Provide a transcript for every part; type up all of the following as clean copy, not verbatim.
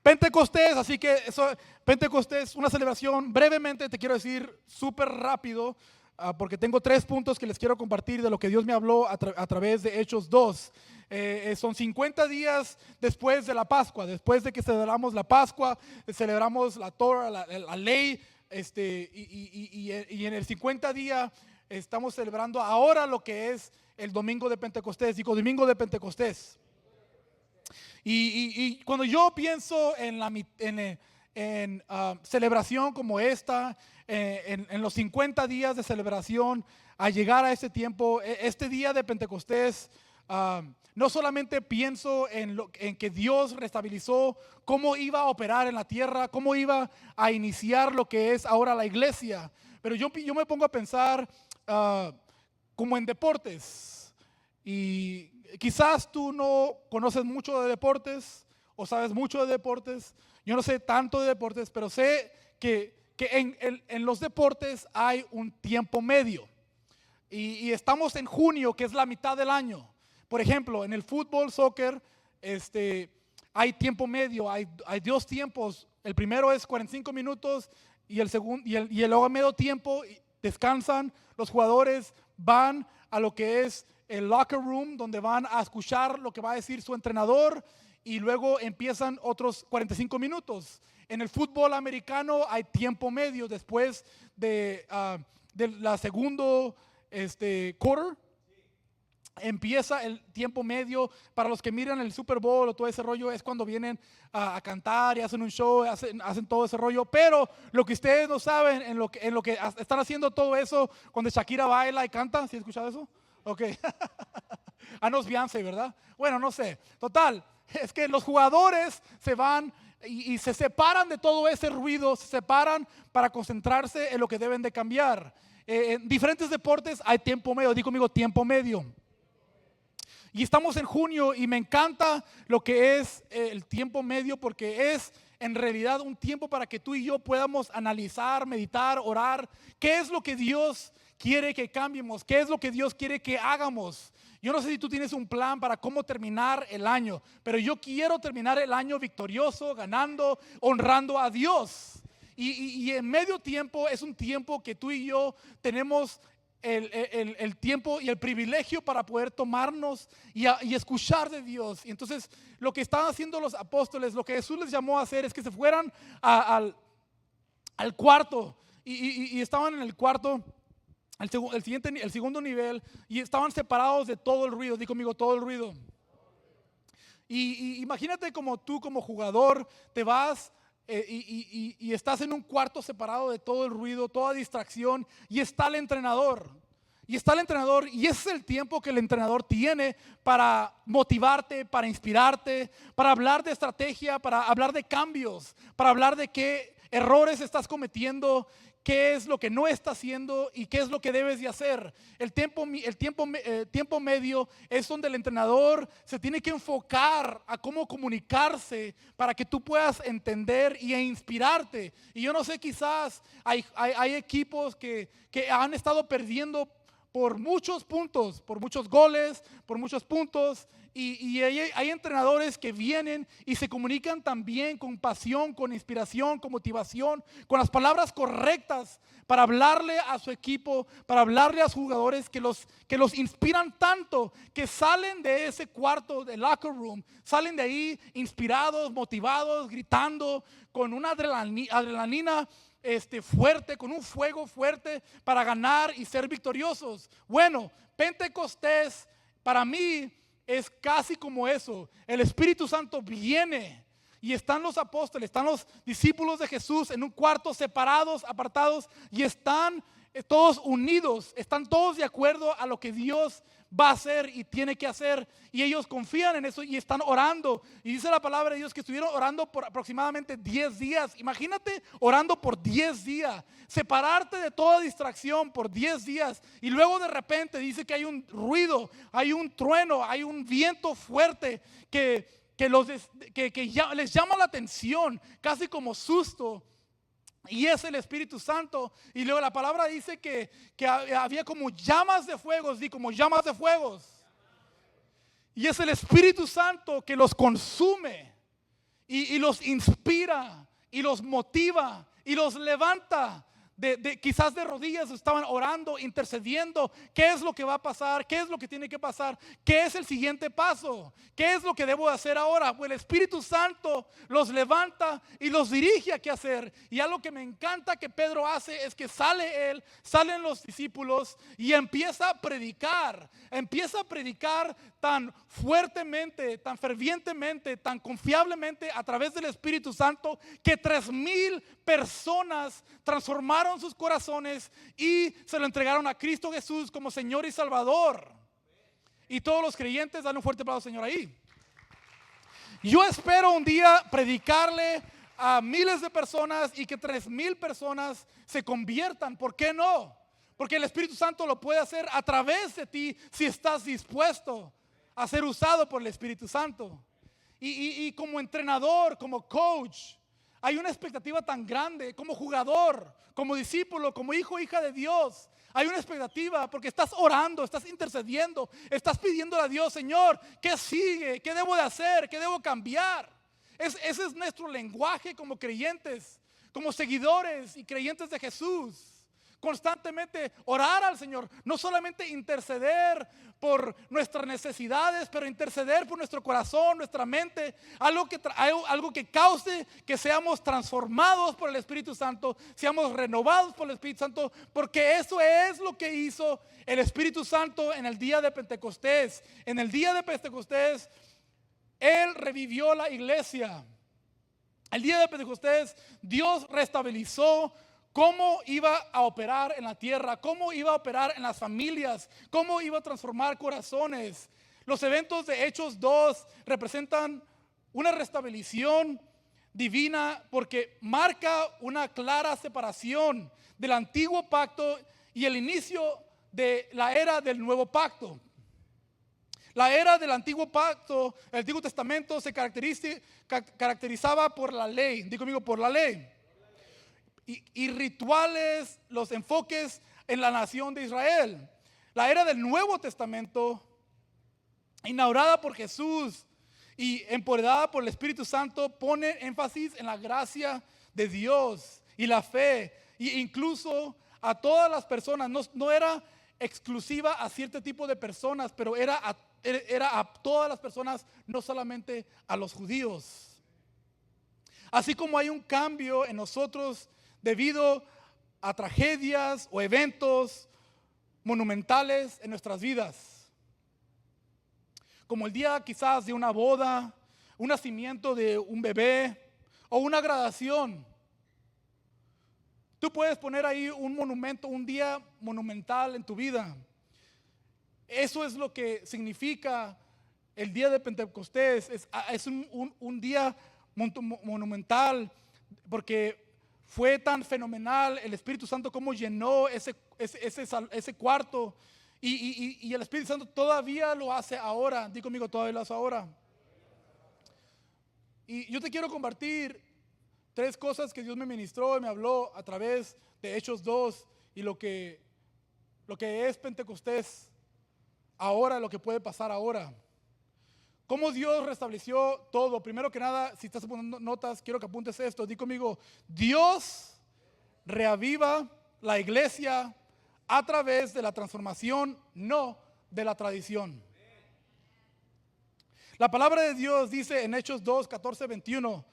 Pentecostés, así que Pentecostés, una celebración. Brevemente te quiero decir súper rápido, porque tengo 3 puntos que les quiero compartir de lo que Dios me habló a través de Hechos 2. Son 50 días después de la Pascua, después de que celebramos la Pascua, celebramos la Torah, la ley, y en el 50 día estamos celebrando ahora lo que es el domingo de Pentecostés. Digo, domingo de Pentecostés. Y cuando yo pienso en celebración como esta, en los 50 días de celebración, a llegar a este tiempo, este día de Pentecostés, no solamente pienso en que Dios restabilizó cómo iba a operar en la tierra, cómo iba a iniciar lo que es ahora la iglesia, pero yo me pongo a pensar como en deportes. Y quizás tú no conoces mucho de deportes o sabes mucho de deportes. Yo no sé tanto de deportes, pero sé que en los deportes hay un tiempo medio. Y estamos en junio, que es la mitad del año. Por ejemplo, en el fútbol, soccer, hay tiempo medio, hay 2 tiempos. El primero es 45 minutos y el segundo y el luego medio tiempo descansan. Los jugadores van a lo que es el locker room, donde van a escuchar lo que va a decir su entrenador, y luego empiezan otros 45 minutos. En el fútbol americano hay tiempo medio después de la segundo quarter. Empieza el tiempo medio. Para los que miran el Super Bowl o todo ese rollo, es cuando vienen a cantar y hacen un show, hacen todo ese rollo. Pero lo que ustedes no saben, en lo que están haciendo todo eso, cuando Shakira baila y canta, ¿sí has escuchado eso? Ok. No es Beyoncé, ¿verdad? Bueno, no sé. Total, es que los jugadores se van y se separan de todo ese ruido, se separan para concentrarse en lo que deben de cambiar. En diferentes deportes hay tiempo medio. Di conmigo, tiempo medio. Y estamos en junio y me encanta lo que es el tiempo medio, porque es en realidad un tiempo para que tú y yo podamos analizar, meditar, orar. ¿Qué es lo que Dios quiere que cambiemos? ¿Qué es lo que Dios quiere que hagamos? Yo no sé si tú tienes un plan para cómo terminar el año, pero yo quiero terminar el año victorioso, ganando, honrando a Dios. Y en medio tiempo es un tiempo que tú y yo tenemos el tiempo y el privilegio para poder tomarnos y escuchar de Dios. Y entonces lo que estaban haciendo los apóstoles, lo que Jesús les llamó a hacer, es que se fueran al cuarto, y estaban en el cuarto, el segundo nivel, y estaban separados de todo el ruido. Di conmigo, todo el ruido. Y imagínate como tú como jugador te vas y estás en un cuarto separado de todo el ruido, toda distracción, y está el entrenador. Y ese es el tiempo que el entrenador tiene para motivarte, para inspirarte, para hablar de estrategia, para hablar de cambios, para hablar de qué errores estás cometiendo, qué es lo que no estás haciendo y qué es lo que debes de hacer. El tiempo medio es donde el entrenador se tiene que enfocar a cómo comunicarse para que tú puedas entender e inspirarte. Y yo no sé, quizás hay equipos que han estado perdiendo por muchos puntos, por muchos goles, por muchos puntos. Y hay entrenadores que vienen y se comunican también con pasión, con inspiración, con motivación, con las palabras correctas para hablarle a su equipo, para hablarle a sus jugadores, que los inspiran tanto que salen de ese cuarto de locker room, salen de ahí inspirados, motivados, gritando, con una adrenalina fuerte, con un fuego fuerte para ganar y ser victoriosos. Bueno, Pentecostés para mí es casi como eso. El Espíritu Santo viene y están los apóstoles, están los discípulos de Jesús en un cuarto, separados, apartados, y están todos unidos, están todos de acuerdo a lo que Dios va a hacer y tiene que hacer, y ellos confían en eso y están orando. Y dice la palabra de Dios que estuvieron orando por aproximadamente 10 días. Imagínate orando por 10 días, separarte de toda distracción por 10 días, y luego de repente dice que hay un ruido, hay un trueno, hay un viento fuerte que les llama la atención, casi como susto. Y es el Espíritu Santo. Y luego la palabra dice que había como llamas de fuegos, como llamas de fuegos. Y es el Espíritu Santo que los consume. y los inspira y los motiva y los levanta. Quizás de rodillas estaban orando, intercediendo. ¿Qué es lo que va a pasar? ¿Qué es lo que tiene que pasar? ¿Qué es el siguiente paso? ¿Qué es lo que debo hacer ahora? Pues el Espíritu Santo los levanta y los dirige a qué hacer. Y algo que me encanta que Pedro hace es que salen los discípulos y empieza a predicar. Empieza a predicar tan fuertemente, tan fervientemente, tan confiablemente a través del Espíritu Santo que 3,000 personas transformaron sus corazones y se lo entregaron a Cristo Jesús como Señor y Salvador. Y todos los creyentes dan un fuerte aplauso, Señor, ahí. Yo espero un día predicarle a miles de personas y que 3,000 personas se conviertan. ¿Por qué no? Porque el Espíritu Santo lo puede hacer a través de ti si estás dispuesto a ser usado por el Espíritu Santo. Y como entrenador, como coach, hay una expectativa tan grande. Como jugador, como discípulo, como hijo o hija de Dios, hay una expectativa porque estás orando, estás intercediendo, estás pidiendo a Dios: Señor, ¿qué sigue? ¿Qué debo de hacer? ¿Qué debo cambiar? Ese es nuestro lenguaje como creyentes, como seguidores y creyentes de Jesús. Constantemente orar al Señor, no solamente interceder por nuestras necesidades, pero interceder por nuestro corazón, nuestra mente, algo que cause que seamos transformados por el Espíritu Santo, seamos renovados por el Espíritu Santo, porque eso es lo que hizo el Espíritu Santo en el día de Pentecostés. En el día de Pentecostés, Él revivió la iglesia. El día de Pentecostés, Dios restabilizó cómo iba a operar en la tierra, cómo iba a operar en las familias, cómo iba a transformar corazones. Los eventos de Hechos 2 representan una restauración divina porque marca una clara separación del antiguo pacto y el inicio de la era del nuevo pacto. La era del antiguo pacto, el Antiguo Testamento, se caracterizaba por la ley. Digo conmigo, por la ley. Y rituales, los enfoques en la nación de Israel. La era del Nuevo Testamento, inaugurada por Jesús y empoderada por el Espíritu Santo, pone énfasis en la gracia de Dios y la fe, e incluso a todas las personas. No era exclusiva a cierto tipo de personas, pero era a todas las personas, no solamente a los judíos. Así como hay un cambio en nosotros debido a tragedias o eventos monumentales en nuestras vidas, como el día quizás de una boda, un nacimiento de un bebé o una graduación. Tú puedes poner ahí un monumento, un día monumental en tu vida. Eso es lo que significa el día de Pentecostés. Es un día monumental porque fue tan fenomenal el Espíritu Santo como llenó ese cuarto, y el Espíritu Santo todavía lo hace ahora. Di conmigo, todavía lo hace ahora. Y yo te quiero compartir 3 cosas que Dios me ministró y me habló a través de Hechos 2 y lo que es Pentecostés ahora, lo que puede pasar ahora. Cómo Dios restableció todo. Primero que nada, si estás poniendo notas, quiero que apuntes esto. Di conmigo: Dios reaviva la iglesia a través de la transformación, no de la tradición. La palabra de Dios dice en Hechos 2, 14, 21.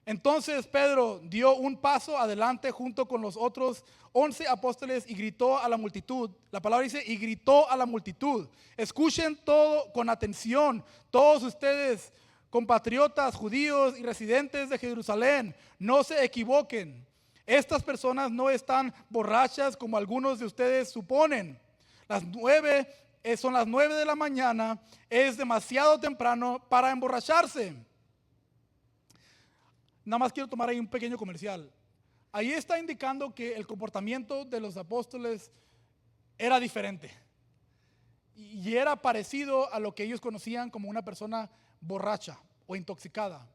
Entonces Pedro dio un paso adelante junto con los otros 11 apóstoles y gritó a la multitud. La palabra dice: y gritó a la multitud. Escuchen todo con atención, todos ustedes, compatriotas judíos y residentes de Jerusalén, no se equivoquen. Estas personas no están borrachas como algunos de ustedes suponen. Son las 9 de la mañana, es demasiado temprano para emborracharse. Nada más quiero tomar ahí un pequeño comercial. Ahí está indicando que el comportamiento de los apóstoles era diferente y era parecido a lo que ellos conocían como una persona borracha o intoxicada.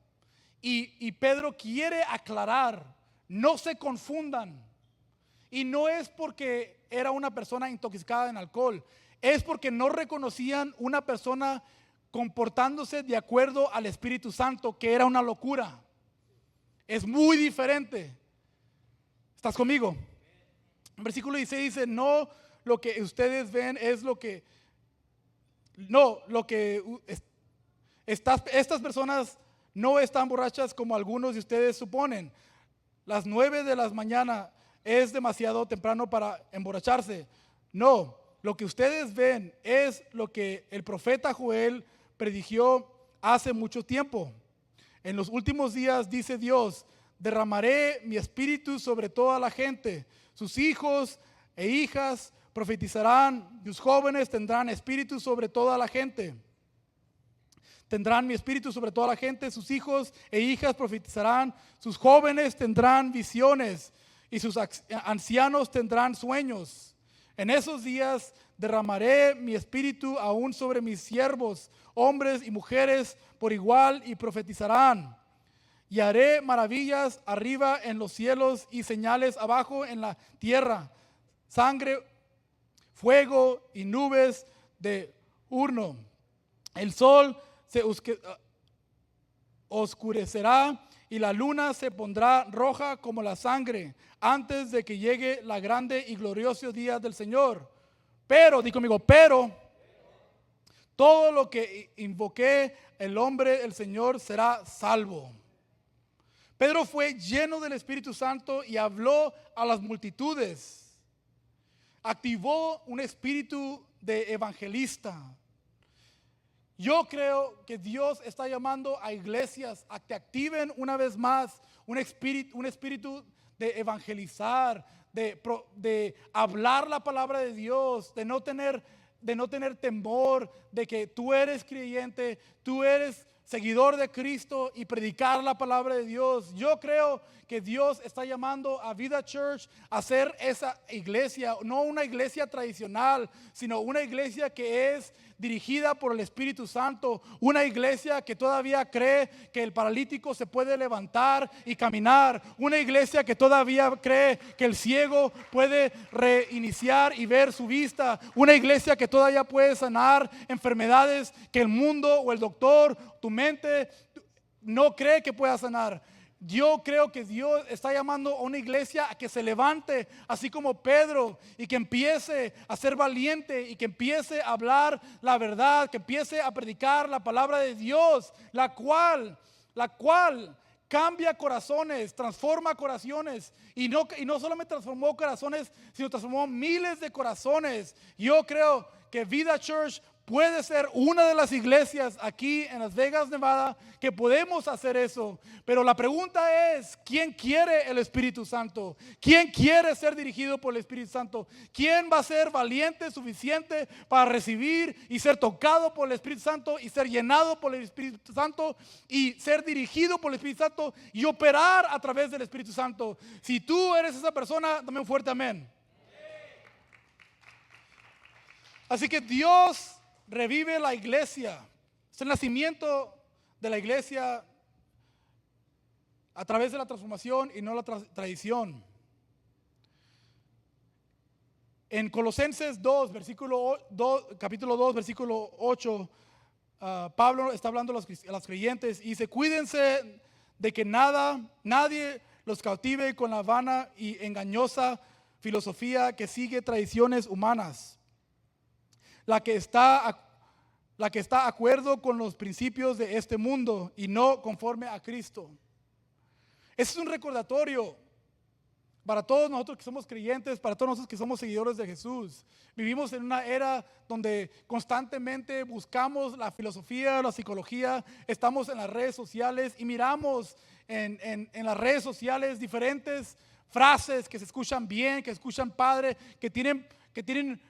Y Pedro quiere aclarar: no se confundan. Y no es porque era una persona intoxicada en alcohol, es porque no reconocían una persona comportándose de acuerdo al Espíritu Santo, que era una locura. Es muy diferente. ¿Estás conmigo? En versículo 16 dice, no lo que ustedes ven es lo que, no, lo que estas personas no están borrachas como algunos de ustedes suponen. Las 9 de la mañana es demasiado temprano para emborracharse. No, lo que ustedes ven es lo que el profeta Joel predijo hace mucho tiempo. En los últimos días, dice Dios, derramaré mi espíritu sobre toda la gente. Sus hijos e hijas profetizarán, sus jóvenes tendrán espíritu sobre toda la gente. Tendrán mi espíritu sobre toda la gente, sus hijos e hijas profetizarán, sus jóvenes tendrán visiones y sus ancianos tendrán sueños. En esos días derramaré mi espíritu aún sobre mis siervos, hombres y mujeres por igual, y profetizarán. Y haré maravillas arriba en los cielos y señales abajo en la tierra, sangre, fuego y nubes de horno. El sol se oscurecerá y la luna se pondrá roja como la sangre antes de que llegue la grande y glorioso día del Señor. Pero, di conmigo, pero todo lo que invoque el hombre del Señor será salvo. Pedro fue lleno del Espíritu Santo y habló a las multitudes. Activó un espíritu de evangelista. Yo creo que Dios está llamando a iglesias a que activen una vez más un espíritu de evangelizar, de hablar la palabra de Dios, de no tener temor de que tú eres creyente, tú eres seguidor de Cristo y predicar la palabra de Dios. Yo creo que Dios está llamando a Vida Church a ser esa iglesia, no una iglesia tradicional, sino una iglesia que es dirigida por el Espíritu Santo, una iglesia que todavía cree que el paralítico se puede levantar y caminar, una iglesia que todavía cree que el ciego puede reiniciar y ver su vista, una iglesia que todavía puede sanar enfermedades que el mundo o el doctor, tu mente no cree que pueda sanar. Yo creo que Dios está llamando a una iglesia a que se levante, así como Pedro, y que empiece a ser valiente y que empiece a hablar la verdad, que empiece a predicar la palabra de Dios, la cual cambia corazones, transforma corazones, y no solamente transformó corazones, sino transformó miles de corazones. Yo creo que Vida Church puede ser una de las iglesias aquí en Las Vegas, Nevada, que podemos hacer eso. Pero la pregunta es, ¿quién quiere el Espíritu Santo? ¿Quién quiere ser dirigido por el Espíritu Santo? ¿Quién va a ser valiente suficiente para recibir y ser tocado por el Espíritu Santo y ser llenado por el Espíritu Santo y ser dirigido por el Espíritu Santo y operar a través del Espíritu Santo? Si tú eres esa persona, dame un fuerte amén. Así que Dios revive la iglesia. Es el nacimiento de la iglesia a través de la transformación y no la tradición. En Colosenses 2, capítulo 2, versículo 8, Pablo está hablando a los creyentes y dice: cuídense de que nadie los cautive con la vana y engañosa filosofía que sigue tradiciones humanas, la que está de acuerdo con los principios de este mundo y no conforme a Cristo. Ese es un recordatorio para todos nosotros que somos creyentes, para todos nosotros que somos seguidores de Jesús. Vivimos en una era donde constantemente buscamos la filosofía, la psicología. Estamos en las redes sociales y miramos en las redes sociales diferentes frases que se escuchan bien, que se escuchan padre, que tienen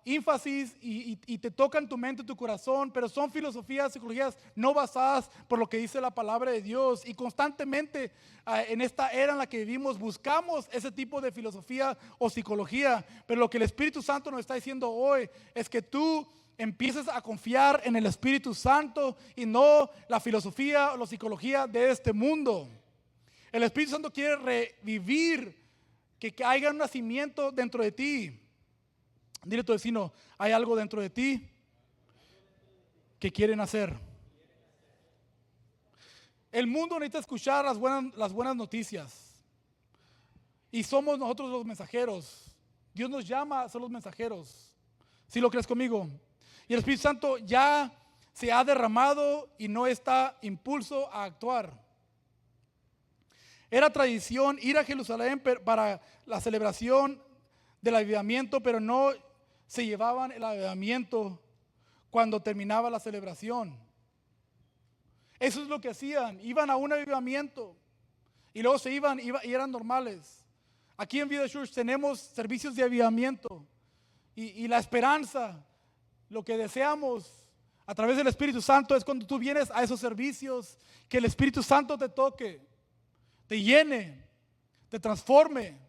énfasis y te tocan tu mente, tu corazón, pero son filosofías, psicologías no basadas por lo que dice la palabra de Dios. Y constantemente en esta era en la que vivimos buscamos ese tipo de filosofía o psicología, pero lo que el Espíritu Santo nos está diciendo hoy es que tú empieces a confiar en el Espíritu Santo y no la filosofía o la psicología de este mundo. El Espíritu Santo quiere revivir, que haya un nacimiento dentro de ti. Dile a tu vecino: hay algo dentro de ti que quieren hacer. El mundo necesita escuchar las buenas noticias. Y somos nosotros los mensajeros. Dios nos llama a ser los mensajeros. ¿Sí lo crees conmigo? Y el Espíritu Santo ya se ha derramado y no está impulso a actuar. Era tradición ir a Jerusalén para la celebración del avivamiento, pero no se llevaban el avivamiento cuando terminaba la celebración. Eso es lo que hacían. Iban a un avivamiento y luego se iban y eran normales. Aquí en Vida Church tenemos servicios de avivamiento y la esperanza, lo que deseamos a través del Espíritu Santo es cuando tú vienes a esos servicios, que el Espíritu Santo te toque, te llene, te transforme,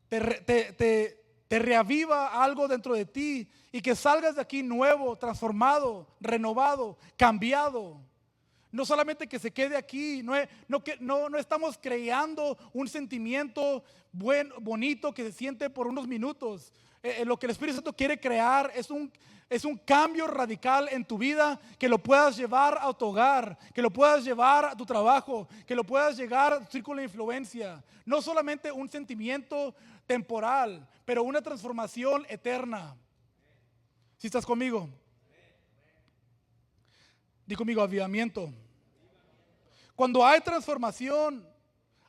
te reaviva algo dentro de ti y que salgas de aquí nuevo, transformado, renovado, cambiado. No solamente que se quede aquí, no estamos creando un sentimiento bonito que se siente por unos minutos. Lo que el Espíritu Santo quiere crear es un cambio radical en tu vida, que lo puedas llevar a tu hogar, que lo puedas llevar a tu trabajo, que lo puedas llevar a tu círculo de influencia. No solamente un sentimiento temporal, pero una transformación eterna. ¿Sí estás conmigo? Di conmigo, avivamiento. Cuando hay transformación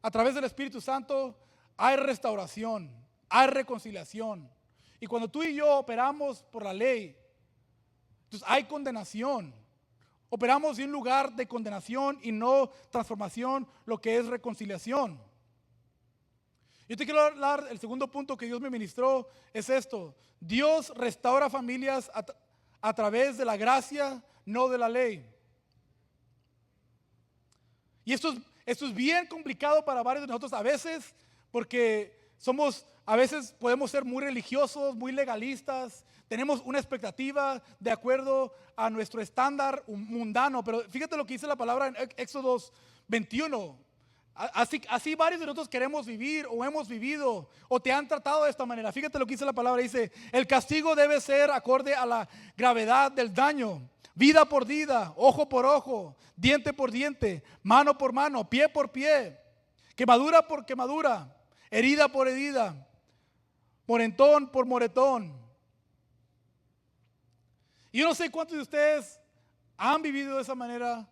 a través del Espíritu Santo, hay restauración, hay reconciliación. Y cuando tú y yo operamos por la ley, entonces hay condenación. Operamos de un lugar de condenación y no transformación, lo que es reconciliación. Yo te quiero hablar, el segundo punto que Dios me ministró es esto. Dios restaura familias a través de la gracia, no de la ley. Y esto es bien complicado para varios de nosotros a veces, porque a veces podemos ser muy religiosos, muy legalistas, tenemos una expectativa de acuerdo a nuestro estándar mundano, pero fíjate lo que dice la palabra en Éxodo 21. Así varios de nosotros queremos vivir o hemos vivido o te han tratado de esta manera. Fíjate lo que dice la palabra, dice, el castigo debe ser acorde a la gravedad del daño. Vida por vida, ojo por ojo, diente por diente, mano por mano, pie por pie, quemadura por quemadura, herida por herida, moretón por moretón. Y yo no sé cuántos de ustedes han vivido de esa manera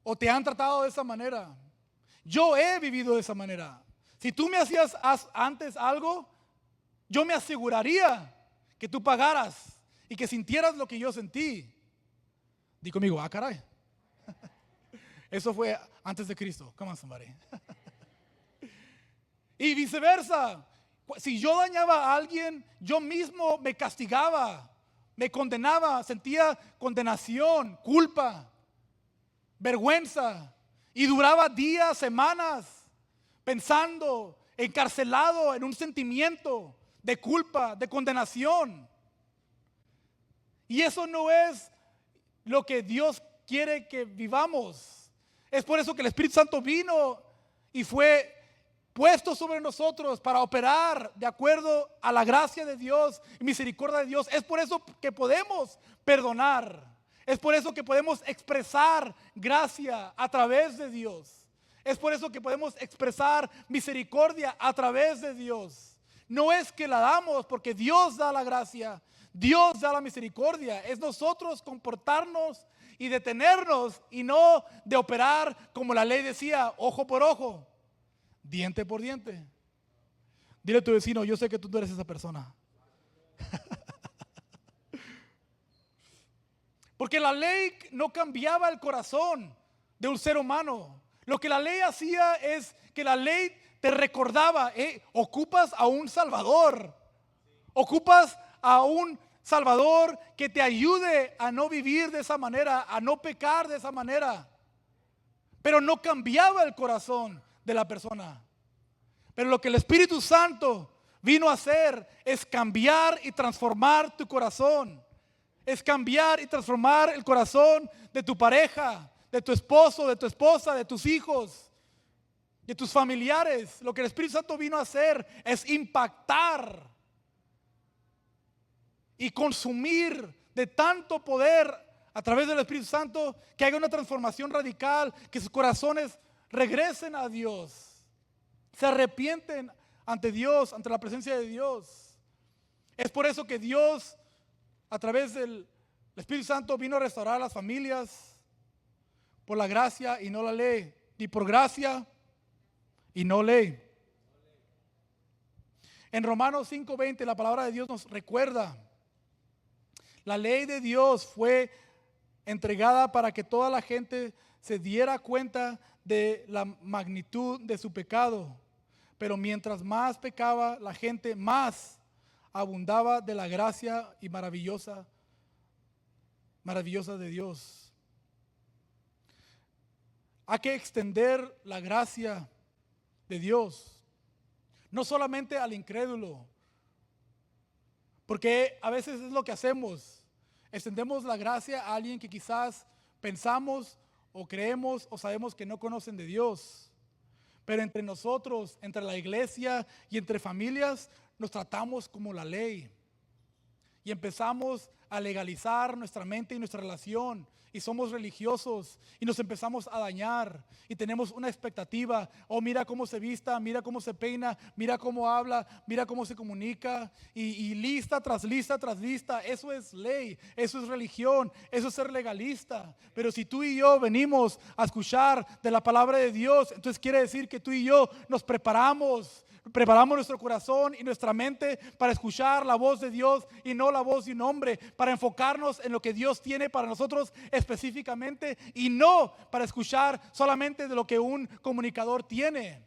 o te han tratado de esa manera. Yo he vivido de esa manera. Si tú me hacías antes algo, yo me aseguraría que tú pagaras y que sintieras lo que yo sentí. Di conmigo, caray. Eso fue antes de Cristo. Come on, somebody. Y viceversa. Si yo dañaba a alguien, yo mismo me castigaba, me condenaba, sentía condenación, culpa, vergüenza. Y duraba días, semanas, pensando, encarcelado en un sentimiento de culpa, de condenación. Y eso no es lo que Dios quiere que vivamos. Es por eso que el Espíritu Santo vino y fue puesto sobre nosotros para operar de acuerdo a la gracia de Dios y misericordia de Dios. Es por eso que podemos perdonar. Es por eso que podemos expresar gracia a través de Dios. Es por eso que podemos expresar misericordia a través de Dios. No es que la damos porque Dios da la gracia, Dios da la misericordia. Es nosotros comportarnos y detenernos y no de operar como la ley decía, ojo por ojo, diente por diente. Dile a tu vecino, yo sé que tú no eres esa persona. Porque la ley no cambiaba el corazón de un ser humano. Lo que la ley hacía es que la ley te recordaba, ocupas a un Salvador. Ocupas a un Salvador que te ayude a no vivir de esa manera, a no pecar de esa manera. Pero no cambiaba el corazón de la persona. Pero lo que el Espíritu Santo vino a hacer es cambiar y transformar tu corazón. Es cambiar y transformar el corazón de tu pareja, de tu esposo, de tu esposa, de tus hijos, de tus familiares. Lo que el Espíritu Santo vino a hacer es impactar y consumir de tanto poder a través del Espíritu Santo, que haya una transformación radical, que sus corazones regresen a Dios, se arrepienten ante Dios, ante la presencia de Dios. Es por eso que Dios, a través del Espíritu Santo, vino a restaurar a las familias por la gracia y no la ley, y por gracia y no ley. En Romanos 5:20 la palabra de Dios nos recuerda, la ley de Dios fue entregada para que toda la gente se diera cuenta de la magnitud de su pecado. Pero mientras más pecaba la gente, más abundaba de la gracia y maravillosa de Dios. Hay que extender la gracia de Dios, no solamente al incrédulo, porque a veces es lo que hacemos. Extendemos la gracia a alguien que quizás pensamos o creemos o sabemos que no conocen de Dios. Pero entre nosotros, entre la iglesia y entre familias, nos tratamos como la ley. Y empezamos a legalizar nuestra mente y nuestra relación. Y somos religiosos y nos empezamos a dañar. Y tenemos una expectativa. Oh, mira cómo se vista, mira cómo se peina, mira cómo habla, mira cómo se comunica. Y lista tras lista tras lista. Eso es ley, eso es religión, eso es ser legalista. Pero si tú y yo venimos a escuchar de la palabra de Dios, entonces quiere decir que tú y yo nos preparamos nuestro corazón y nuestra mente para escuchar la voz de Dios y no la voz de un hombre, para enfocarnos en lo que Dios tiene para nosotros específicamente y no para escuchar solamente de lo que un comunicador tiene.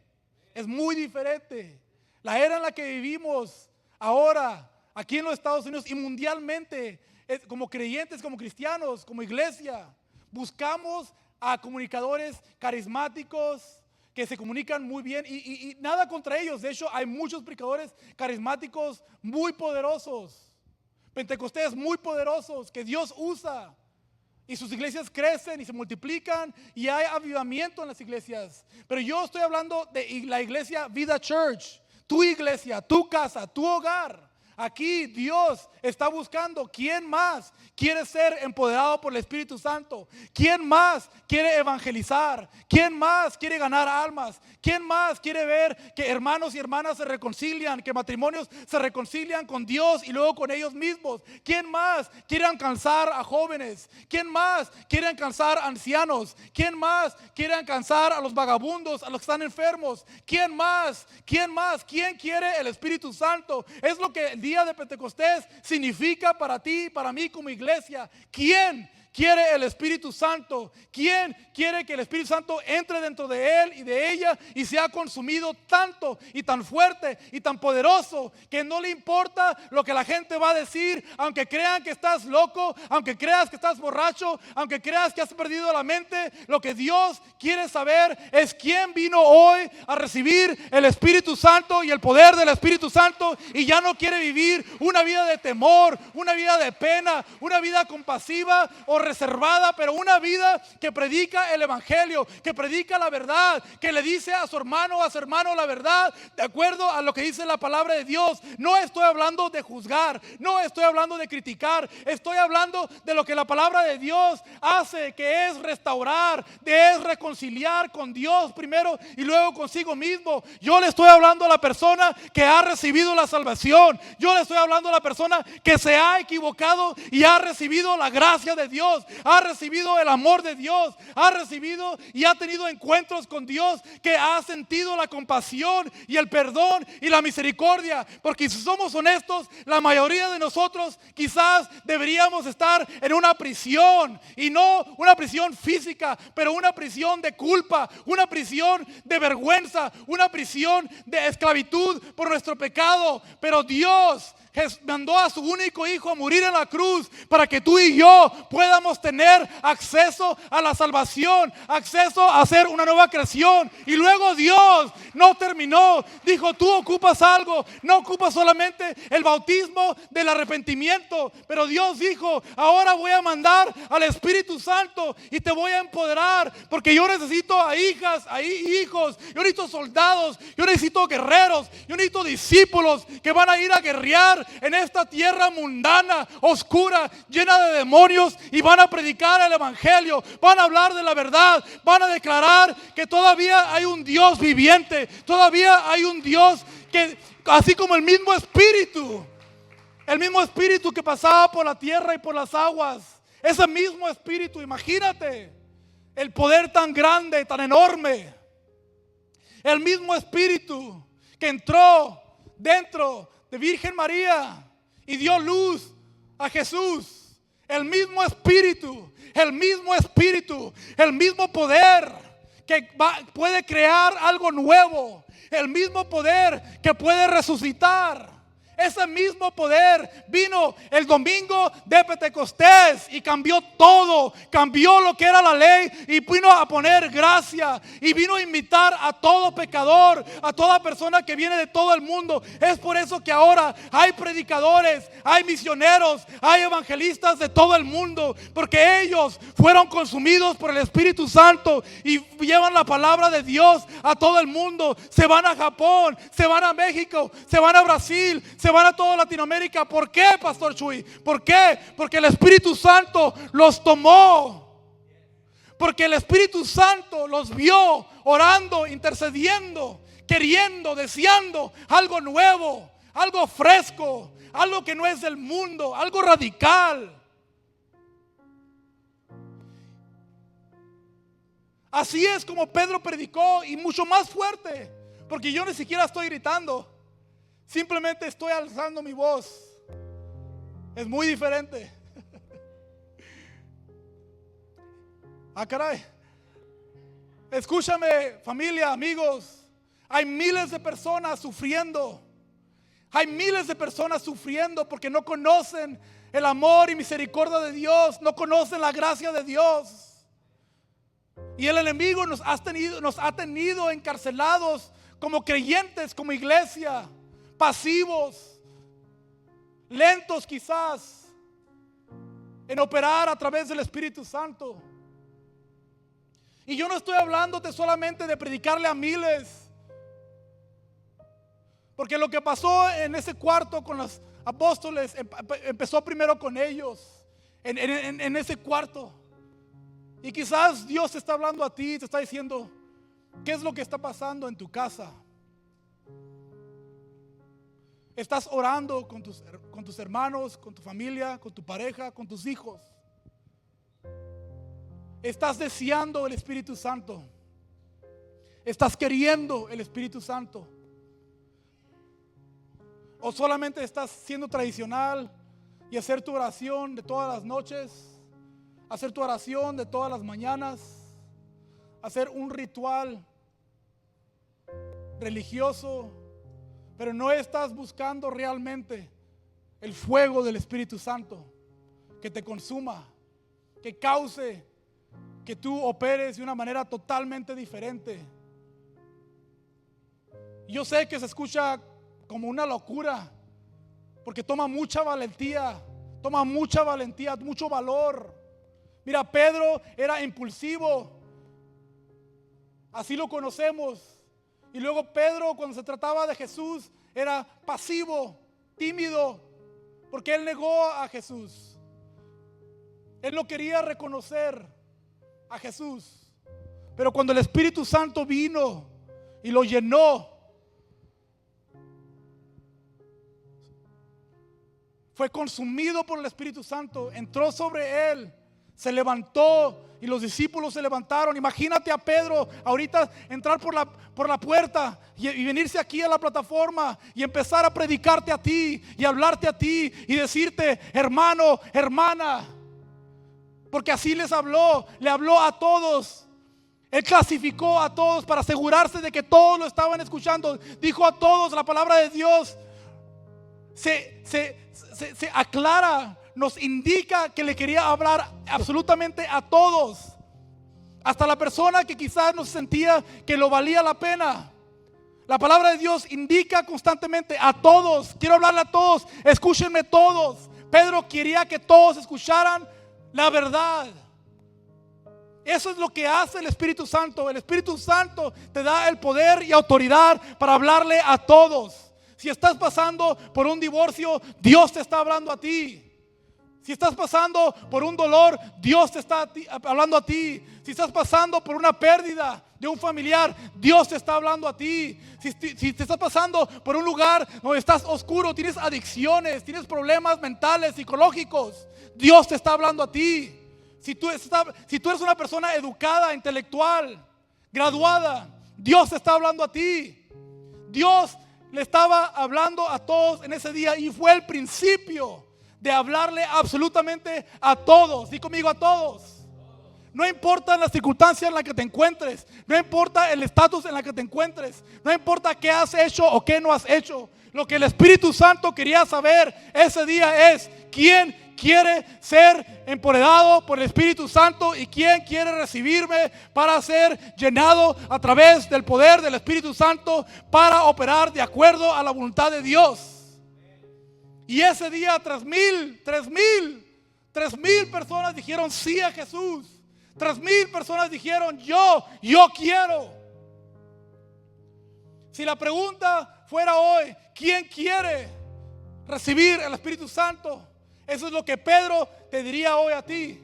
Es muy diferente. La era en la que vivimos ahora, aquí en los Estados Unidos y mundialmente, como creyentes, como cristianos, como iglesia, buscamos a comunicadores carismáticos que se comunican muy bien y nada contra ellos. De hecho, hay muchos predicadores carismáticos muy poderosos, pentecostés muy poderosos que Dios usa. Y sus iglesias crecen y se multiplican y hay avivamiento en las iglesias. Pero yo estoy hablando de la iglesia Vida Church, tu iglesia, tu casa, tu hogar. Aquí Dios está buscando quién más quiere ser empoderado por el Espíritu Santo, quién más quiere evangelizar, quién más quiere ganar almas, quién más quiere ver que hermanos y hermanas se reconcilian, que matrimonios se reconcilian con Dios y luego con ellos mismos, quién más quiere alcanzar a jóvenes, quién más quiere alcanzar a ancianos, quién más quiere alcanzar a los vagabundos, a los que están enfermos, quién quién quiere el Espíritu Santo. Es lo que el día de Pentecostés significa para ti y para mí como iglesia. ¿Quién quiere el Espíritu Santo? ¿Quién quiere que el Espíritu Santo entre dentro de él y de ella y sea consumido tanto y tan fuerte y tan poderoso que no le importa lo que la gente va a decir, aunque crean que estás loco, aunque creas que estás borracho, aunque creas que has perdido la mente? Lo que Dios quiere saber es quién vino hoy a recibir el Espíritu Santo y el poder del Espíritu Santo y ya no quiere vivir una vida de temor, una vida de pena, una vida compasiva o reservada, pero una vida que predica el evangelio, que predica la verdad, que le dice a su hermano la verdad de acuerdo a lo que dice la palabra de Dios. No estoy hablando de juzgar, no estoy hablando de criticar, estoy hablando de lo que la palabra de Dios hace, que es restaurar, es reconciliar con Dios primero y luego consigo mismo. Yo le estoy hablando a la persona que ha recibido la salvación, yo le estoy hablando a la persona que se ha equivocado y ha recibido la gracia de Dios, ha recibido el amor de Dios, ha recibido y ha tenido encuentros con Dios, que ha sentido la compasión y el perdón y la misericordia. Porque si somos honestos, la mayoría de nosotros quizás deberíamos estar en una prisión, y no una prisión física, pero una prisión de culpa, una prisión de vergüenza, una prisión de esclavitud por nuestro pecado. Pero Dios mandó a su único hijo a morir en la cruz para que tú y yo podamos tener acceso a la salvación, acceso a ser una nueva creación. Y luego Dios no terminó, dijo: tú ocupas algo, no ocupas solamente el bautismo del arrepentimiento, pero Dios dijo: ahora voy a mandar al Espíritu Santo y te voy a empoderar, porque yo necesito a hijas, a hijos, yo necesito soldados, yo necesito guerreros, yo necesito discípulos que van a ir a guerrear estar en esta tierra mundana, oscura, llena de demonios, y van a predicar el evangelio, van a hablar de la verdad, van a declarar que todavía hay un Dios viviente, todavía hay un Dios que, así como el mismo espíritu que pasaba por la tierra y por las aguas, ese mismo espíritu, imagínate el poder tan grande, tan enorme. El mismo espíritu que entró dentro de Virgen María y dio luz a Jesús. El mismo espíritu, el mismo poder que puede crear algo nuevo. El mismo poder que puede resucitar. Ese mismo poder vino el domingo de Pentecostés y cambió todo, cambió lo que era la ley y vino a poner gracia y vino a invitar a todo pecador, a toda persona que viene de todo el mundo. Es por eso que ahora hay predicadores, hay misioneros, hay evangelistas de todo el mundo, porque ellos fueron consumidos por el Espíritu Santo y llevan la palabra de Dios a todo el mundo. Se van a Japón, se van a México, se van a Brasil, se van a toda Latinoamérica. ¿Por qué, Pastor Chuy? ¿Por qué? Porque el Espíritu Santo los tomó. Porque el Espíritu Santo los vio orando, intercediendo, queriendo, deseando algo nuevo, algo fresco, algo que no es del mundo, algo radical. Así es como Pedro predicó, y mucho más fuerte, porque yo ni siquiera estoy gritando. Simplemente estoy alzando mi voz. Es muy diferente. Ah, caray. Escúchame, familia, amigos. Hay miles de personas sufriendo. Hay miles de personas sufriendo porque no conocen el amor y misericordia de Dios. No conocen la gracia de Dios. Y el enemigo nos ha tenido encarcelados como creyentes, como iglesia. Pasivos, lentos quizás en operar a través del Espíritu Santo. Y yo no estoy hablándote solamente de predicarle a miles, porque lo que pasó en ese cuarto con los apóstoles empezó primero con ellos, en ese cuarto. Y quizás Dios te está hablando a ti, te está diciendo, ¿qué es lo que está pasando en tu casa? Estás orando con tus hermanos, con tu familia, con tu pareja, con tus hijos. Estás deseando el Espíritu Santo. Estás queriendo el Espíritu Santo. O solamente estás siendo tradicional y hacer tu oración de todas las noches, hacer tu oración de todas las mañanas, hacer un ritual religioso, pero no estás buscando realmente el fuego del Espíritu Santo que te consuma, que cause que tú operes de una manera totalmente diferente. Yo sé que se escucha como una locura, porque toma mucha valentía, mucho valor. Mira, Pedro era impulsivo, así lo conocemos. Y luego Pedro, cuando se trataba de Jesús, era pasivo, tímido, porque él negó a Jesús. Él no quería reconocer a Jesús. Pero cuando el Espíritu Santo vino y lo llenó, fue consumido por el Espíritu Santo, entró sobre él, se levantó y los discípulos se levantaron. Imagínate a Pedro ahorita entrar por la puerta y venirse aquí a la plataforma y empezar a predicarte a ti y hablarte a ti y decirte, hermano, hermana, porque así les habló, le habló a todos. Él clasificó a todos para asegurarse de que todos lo estaban escuchando. Dijo a todos, la palabra de Dios se aclara, nos indica que le quería hablar absolutamente a todos, hasta la persona que quizás no sentía que lo valía la pena. La palabra de Dios indica constantemente a todos. Quiero hablarle a todos, escúchenme todos. Pedro quería que todos escucharan la verdad. Eso es lo que hace el Espíritu Santo. El Espíritu Santo te da el poder y autoridad para hablarle a todos. Si estás pasando por un divorcio, Dios te está hablando a ti. Si estás pasando por un dolor, Dios te está hablando a ti. Si estás pasando por una pérdida de un familiar, Dios te está hablando a ti. Si te estás pasando por un lugar donde estás oscuro, tienes adicciones, tienes problemas mentales, psicológicos, Dios te está hablando a ti. Si tú eres una persona educada, intelectual, graduada, Dios te está hablando a ti. Dios le estaba hablando a todos en ese día y fue el principio de hablarle absolutamente a todos. Di conmigo, a todos. No importa la circunstancia en la que te encuentres, no importa el estatus en la que te encuentres, no importa qué has hecho o qué no has hecho. Lo que el Espíritu Santo quería saber ese día es quién quiere ser empoderado por el Espíritu Santo y quién quiere recibirme para ser llenado a través del poder del Espíritu Santo para operar de acuerdo a la voluntad de Dios. Y ese día 3,000 personas dijeron sí a Jesús. 3,000 personas dijeron yo quiero. Si la pregunta fuera hoy, ¿quién quiere recibir el Espíritu Santo? Eso es lo que Pedro te diría hoy a ti.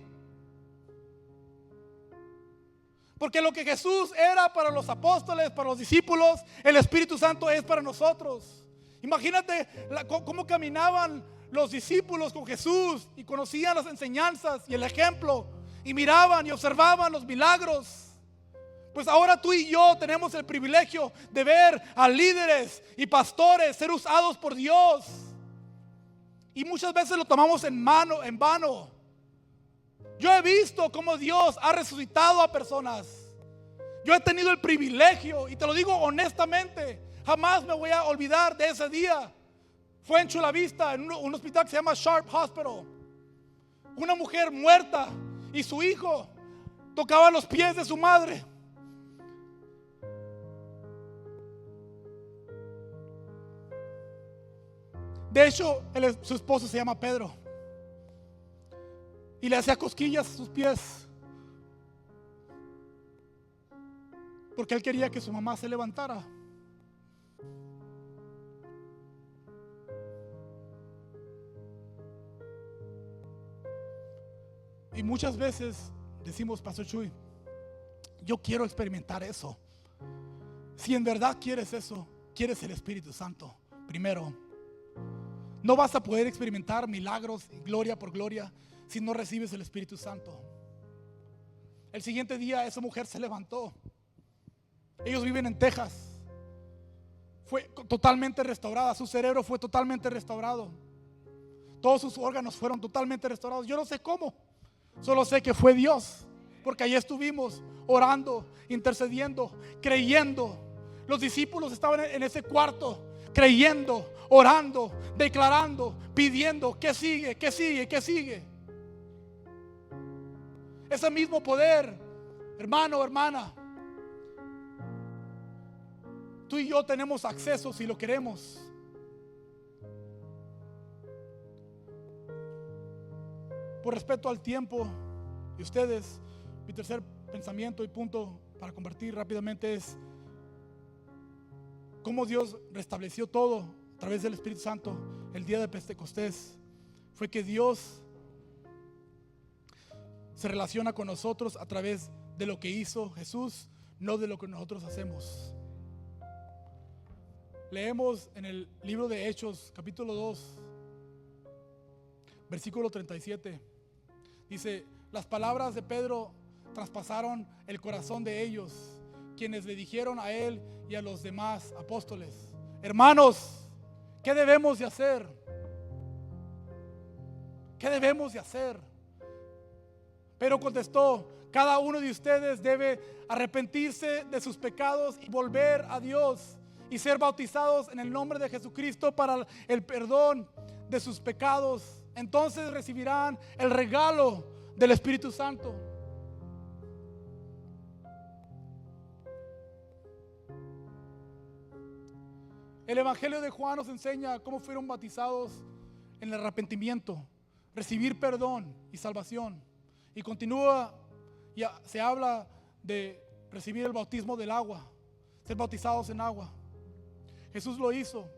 Porque lo que Jesús era para los apóstoles, para los discípulos, el Espíritu Santo es para nosotros. Imagínate cómo caminaban los discípulos con Jesús y conocían las enseñanzas y el ejemplo y miraban y observaban los milagros. Pues ahora tú y yo tenemos el privilegio de ver a líderes y pastores ser usados por Dios. Y muchas veces lo tomamos en vano. Yo he visto cómo Dios ha resucitado a personas. Yo he tenido el privilegio, y te lo digo honestamente, jamás me voy a olvidar de ese día. Fue en Chula Vista, en un hospital que se llama Sharp Hospital. Una mujer muerta y su hijo tocaba los pies de su madre. De hecho, su esposo se llama Pedro. Y le hacía cosquillas a sus pies. Porque él quería que su mamá se levantara. Y muchas veces decimos, Pastor Chuy, yo quiero experimentar eso. Si en verdad quieres eso, quieres el Espíritu Santo primero. No vas a poder experimentar milagros, gloria por gloria, si no recibes el Espíritu Santo. El siguiente día esa mujer se levantó. Ellos viven en Texas. Fue totalmente restaurada. Su cerebro fue totalmente restaurado. Todos sus órganos fueron totalmente restaurados. Yo no sé cómo. Solo sé que fue Dios. Porque allí estuvimos orando, intercediendo, creyendo. Los discípulos estaban en ese cuarto, creyendo, orando, declarando, pidiendo. ¿Qué sigue? ¿Qué sigue? ¿Qué sigue? Ese mismo poder, hermano, hermana, tú y yo tenemos acceso si lo queremos. Por respeto al tiempo de ustedes, mi tercer pensamiento y punto para compartir rápidamente es cómo Dios restableció todo a través del Espíritu Santo el día de Pentecostés. Fue que Dios se relaciona con nosotros a través de lo que hizo Jesús, no de lo que nosotros hacemos. Leemos en el libro de Hechos, capítulo 2, versículo 37. Dice, las palabras de Pedro traspasaron el corazón de ellos, quienes le dijeron a él y a los demás apóstoles, hermanos, ¿qué debemos de hacer? ¿Qué debemos de hacer? Pero contestó, cada uno de ustedes debe arrepentirse de sus pecados y volver a Dios y ser bautizados en el nombre de Jesucristo para el perdón de sus pecados. Entonces recibirán el regalo del Espíritu Santo. El Evangelio de Juan nos enseña cómo fueron bautizados en el arrepentimiento, recibir perdón y salvación. Y continúa, se habla de recibir el bautismo del agua, ser bautizados en agua. Jesús lo hizo.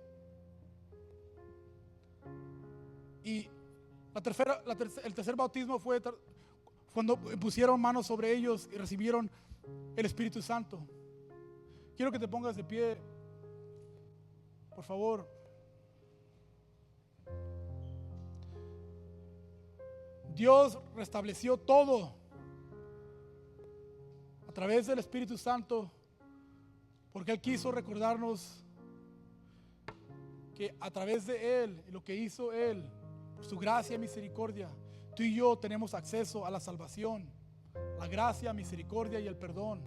Y el tercer bautismo fue cuando pusieron manos sobre ellos y recibieron el Espíritu Santo. Quiero que te pongas de pie, por favor. Dios restableció todo a través del Espíritu Santo, porque Él quiso recordarnos que a través de Él y lo que hizo Él, por su gracia y misericordia, tú y yo tenemos acceso a la salvación, la gracia, misericordia y el perdón.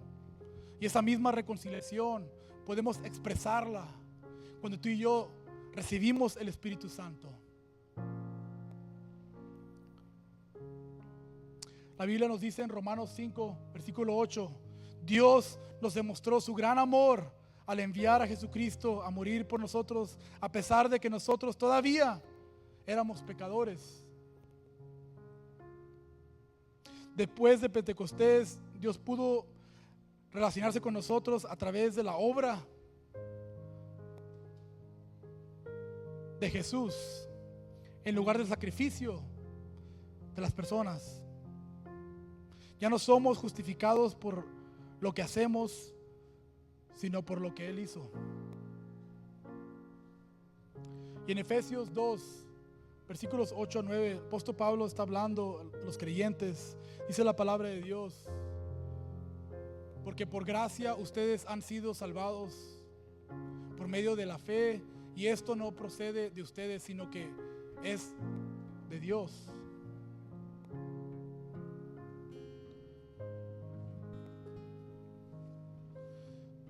Y esa misma reconciliación podemos expresarla cuando tú y yo recibimos el Espíritu Santo. La Biblia nos dice en Romanos 5, versículo 8, Dios nos demostró su gran amor al enviar a Jesucristo a morir por nosotros, a pesar de que nosotros todavía éramos pecadores. Después de Pentecostés, Dios pudo relacionarse con nosotros a través de la obra de Jesús, en lugar del sacrificio de las personas. Ya no somos justificados por lo que hacemos, sino por lo que Él hizo. Y en Efesios 2, versículos 8 a 9, el apóstol Pablo está hablando a los creyentes. Dice la palabra de Dios: porque por gracia ustedes han sido salvados por medio de la fe, y esto no procede de ustedes, sino que es de Dios.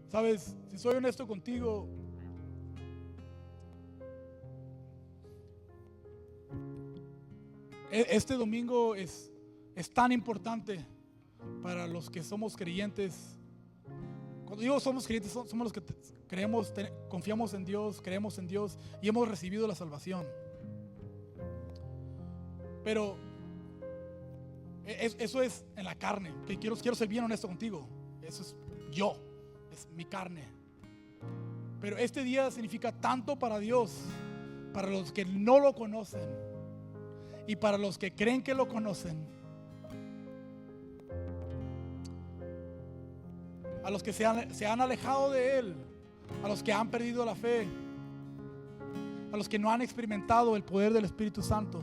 Sabes, si soy honesto contigo, este domingo es tan importante para los que somos creyentes. Cuando digo somos creyentes, somos los que creemos, confiamos en Dios, creemos en Dios y hemos recibido la salvación. Pero eso es en la carne. Que quiero ser bien honesto contigo. Eso es yo, es mi carne. Pero este día significa tanto para Dios, para los que no lo conocen y para los que creen que lo conocen. A los que se han alejado de Él, a los que han perdido la fe, a los que no han experimentado el poder del Espíritu Santo.